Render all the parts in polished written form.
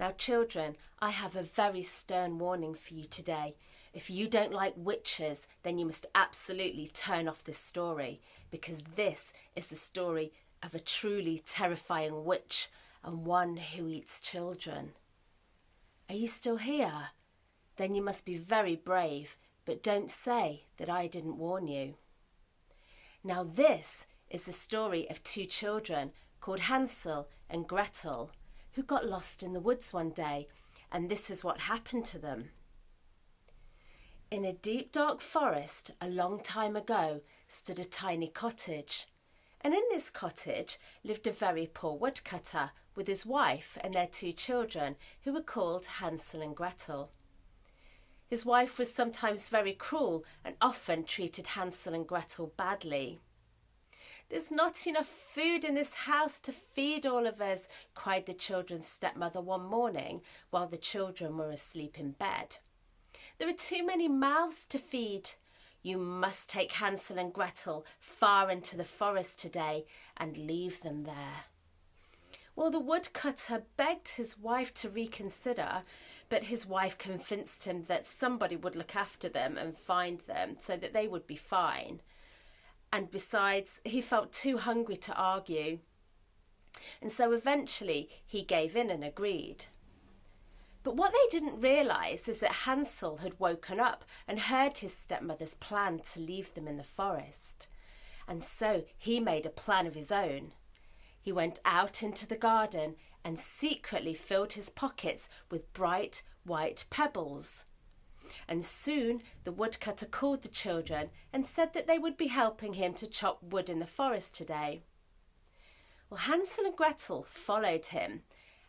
Now, children, I have a very stern warning for you today. If you don't like witches, then you must absolutely turn off this story, because this is the story of a truly terrifying witch and one who eats children. Are you still here? Then you must be very brave, but don't say that I didn't warn you. Now, this is the story of two children called Hansel and Gretel, who got lost in the woods one day, and this is what happened to them. In a deep, dark forest a long time ago stood a tiny cottage, and in this cottage lived a very poor woodcutter with his wife and their two children, who were called Hansel and Gretel. His wife was sometimes very cruel and often treated Hansel and Gretel badly. "There's not enough food in this house to feed all of us," cried the children's stepmother one morning while the children were asleep in bed. "There are too many mouths to feed. You must take Hansel and Gretel far into the forest today and leave them there." Well, the woodcutter begged his wife to reconsider, but his wife convinced him that somebody would look after them and find them so that they would be fine. And besides, he felt too hungry to argue. And so eventually he gave in and agreed. But what they didn't realise is that Hansel had woken up and heard his stepmother's plan to leave them in the forest. And so he made a plan of his own. He went out into the garden and secretly filled his pockets with bright white pebbles. And soon the woodcutter called the children and said that they would be helping him to chop wood in the forest today. Well, Hansel and Gretel followed him,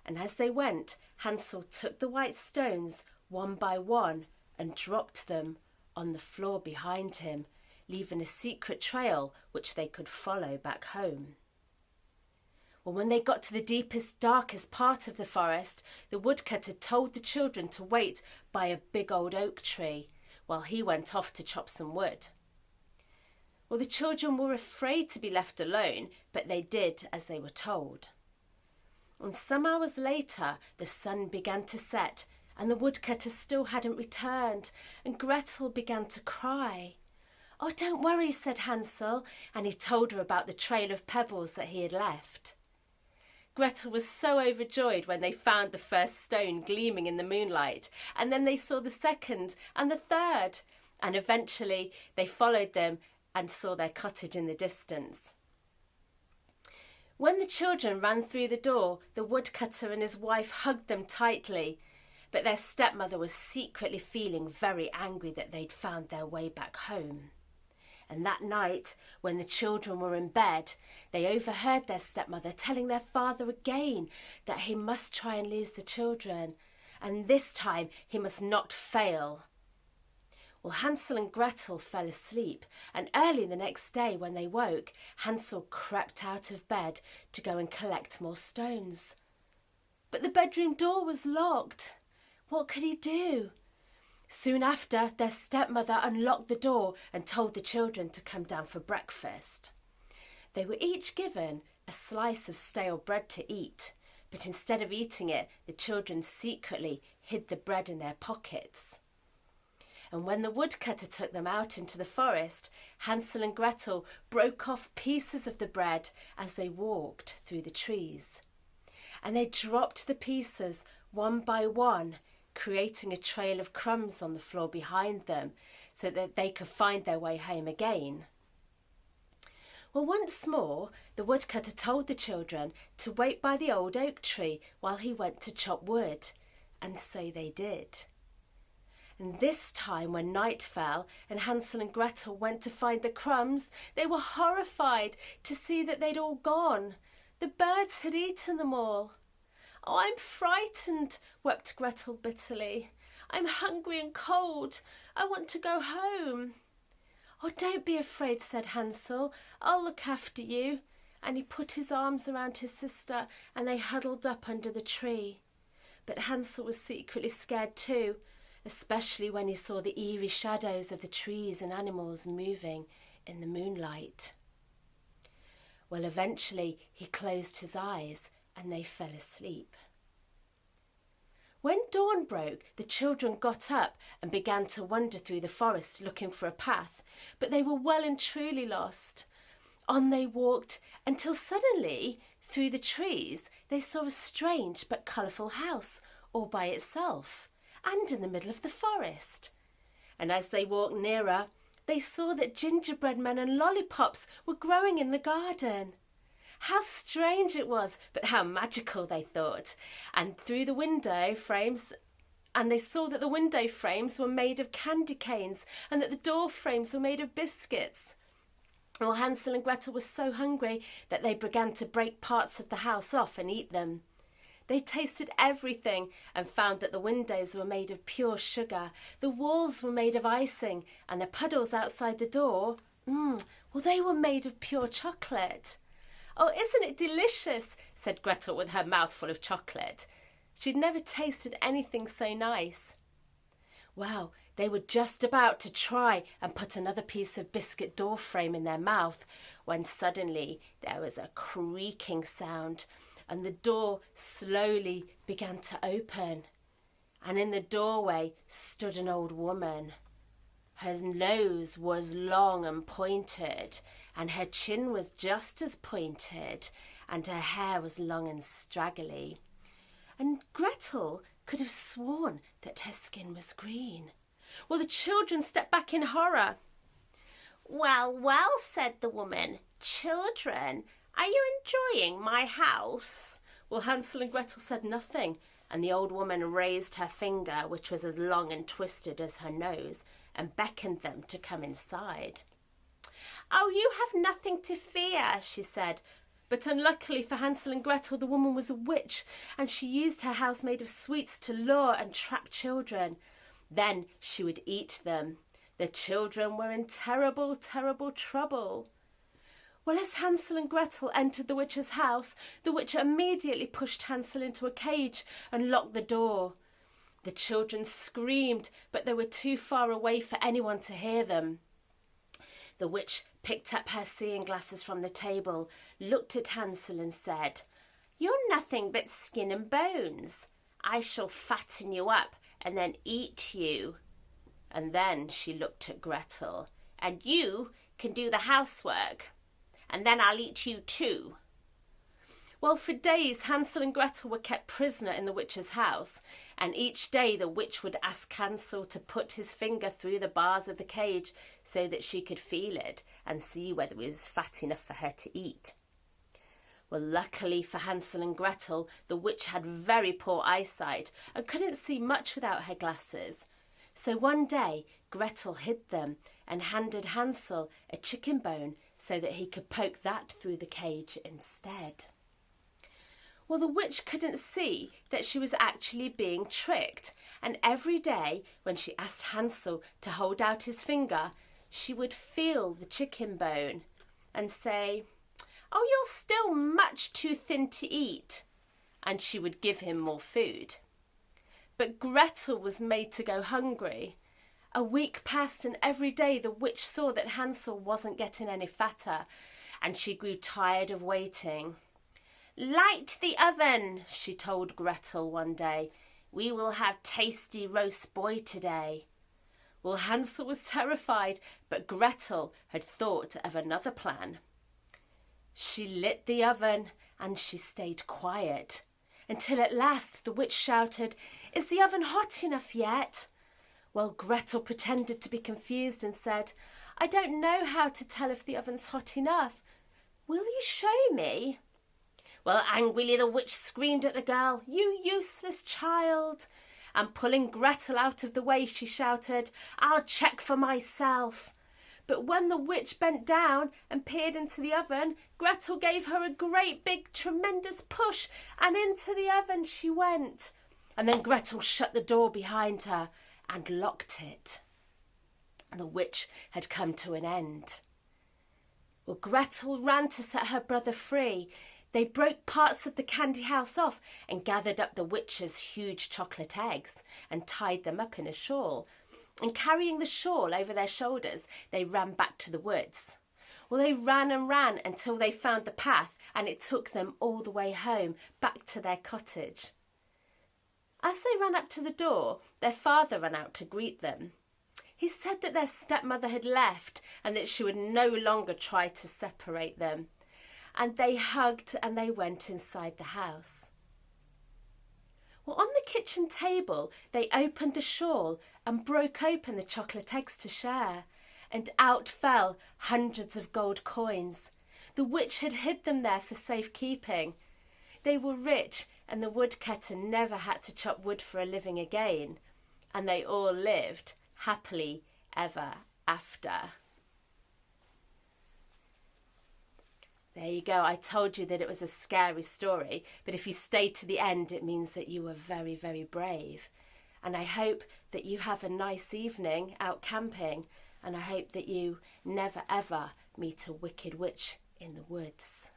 and as they went, Hansel took the white stones one by one and dropped them on the floor behind him, leaving a secret trail which they could follow back home. Well, when they got to the deepest, darkest part of the forest, the woodcutter told the children to wait by a big old oak tree while he went off to chop some wood. Well, the children were afraid to be left alone, but they did as they were told. And some hours later, the sun began to set, and the woodcutter still hadn't returned, and Gretel began to cry. "Oh, don't worry," said Hansel, and he told her about the trail of pebbles that he had left. Gretel was so overjoyed when they found the first stone gleaming in the moonlight, and then they saw the second and the third, and eventually they followed them and saw their cottage in the distance. When the children ran through the door, the woodcutter and his wife hugged them tightly, but their stepmother was secretly feeling very angry that they'd found their way back home. And that night, when the children were in bed, they overheard their stepmother telling their father again that he must try and lose the children, and this time he must not fail. Well, Hansel and Gretel fell asleep, and early the next day when they woke, Hansel crept out of bed to go and collect more stones. But the bedroom door was locked. What could he do? Soon after, their stepmother unlocked the door and told the children to come down for breakfast. They were each given a slice of stale bread to eat, but instead of eating it, the children secretly hid the bread in their pockets. And when the woodcutter took them out into the forest, Hansel and Gretel broke off pieces of the bread as they walked through the trees. And they dropped the pieces one by one, creating a trail of crumbs on the floor behind them so that they could find their way home again. Well, once more, the woodcutter told the children to wait by the old oak tree while he went to chop wood, and so they did. And this time, when night fell and Hansel and Gretel went to find the crumbs, they were horrified to see that they'd all gone. The birds had eaten them all. "Oh, I'm frightened," wept Gretel bitterly. "I'm hungry and cold. I want to go home." "Oh, don't be afraid," said Hansel. "I'll look after you." And he put his arms around his sister and they huddled up under the tree. But Hansel was secretly scared too, especially when he saw the eerie shadows of the trees and animals moving in the moonlight. Well, eventually he closed his eyes and they fell asleep. When dawn broke, the children got up and began to wander through the forest looking for a path, but they were well and truly lost. On they walked until suddenly, through the trees, they saw a strange but colourful house all by itself and in the middle of the forest. And as they walked nearer, they saw that gingerbread men and lollipops were growing in the garden. How strange it was, but how magical, they thought. And through the window frames, and they saw that the window frames were made of candy canes and that the door frames were made of biscuits. Well, Hansel and Gretel were so hungry that they began to break parts of the house off and eat them. They tasted everything and found that the windows were made of pure sugar, the walls were made of icing, and the puddles outside the door, they were made of pure chocolate. "Oh, isn't it delicious?" said Gretel with her mouth full of chocolate. She'd never tasted anything so nice. Well, they were just about to try and put another piece of biscuit door frame in their mouth when suddenly there was a creaking sound and the door slowly began to open. And in the doorway stood an old woman. Her nose was long and pointed, and her chin was just as pointed, and her hair was long and straggly. And Gretel could have sworn that her skin was green. Well, the children stepped back in horror. "Well, well," said the woman. "Children, are you enjoying my house?" Well, Hansel and Gretel said nothing, and the old woman raised her finger, which was as long and twisted as her nose, and beckoned them to come inside. "Oh, you have nothing to fear," she said. But unluckily for Hansel and Gretel, the woman was a witch, and she used her house made of sweets to lure and trap children. Then she would eat them. The children were in terrible, terrible trouble. Well, as Hansel and Gretel entered the witch's house, the witch immediately pushed Hansel into a cage and locked the door. The children screamed, but they were too far away for anyone to hear them. The witch picked up her seeing glasses from the table, looked at Hansel and said, "You're nothing but skin and bones. I shall fatten you up and then eat you." And then she looked at Gretel. "And you can do the housework, and then I'll eat you too." Well, for days Hansel and Gretel were kept prisoner in the witch's house, and each day the witch would ask Hansel to put his finger through the bars of the cage so that she could feel it and see whether it was fat enough for her to eat. Well, luckily for Hansel and Gretel, the witch had very poor eyesight and couldn't see much without her glasses. So one day Gretel hid them and handed Hansel a chicken bone so that he could poke that through the cage instead. Well, the witch couldn't see that she was actually being tricked, and every day when she asked Hansel to hold out his finger, she would feel the chicken bone and say, "Oh, you're still much too thin to eat," and she would give him more food. But Gretel was made to go hungry. A week passed, and every day the witch saw that Hansel wasn't getting any fatter, and she grew tired of waiting. "Light the oven," she told Gretel one day. "We will have tasty roast boy today." Well, Hansel was terrified, but Gretel had thought of another plan. She lit the oven and she stayed quiet until at last the witch shouted, "Is the oven hot enough yet?" Well, Gretel pretended to be confused and said, "I don't know how to tell if the oven's hot enough. Will you show me?" Well, angrily the witch screamed at the girl, "You useless child!" And pulling Gretel out of the way, she shouted, "I'll check for myself." But when the witch bent down and peered into the oven, Gretel gave her a great big tremendous push, and into the oven she went. And then Gretel shut the door behind her and locked it. The witch had come to an end. Well, Gretel ran to set her brother free. They broke parts of the candy house off and gathered up the witch's huge chocolate eggs and tied them up in a shawl. And carrying the shawl over their shoulders, they ran back to the woods. Well, they ran and ran until they found the path, and it took them all the way home, back to their cottage. As they ran up to the door, their father ran out to greet them. He said that their stepmother had left and that she would no longer try to separate them. And they hugged and they went inside the house. Well, on the kitchen table, they opened the shawl and broke open the chocolate eggs to share. And out fell hundreds of gold coins. The witch had hid them there for safekeeping. They were rich, and the woodcutter never had to chop wood for a living again. And they all lived happily ever after. There you go. I told you that it was a scary story, but if you stay to the end, it means that you were very, very brave. And I hope that you have a nice evening out camping, and I hope that you never ever meet a wicked witch in the woods.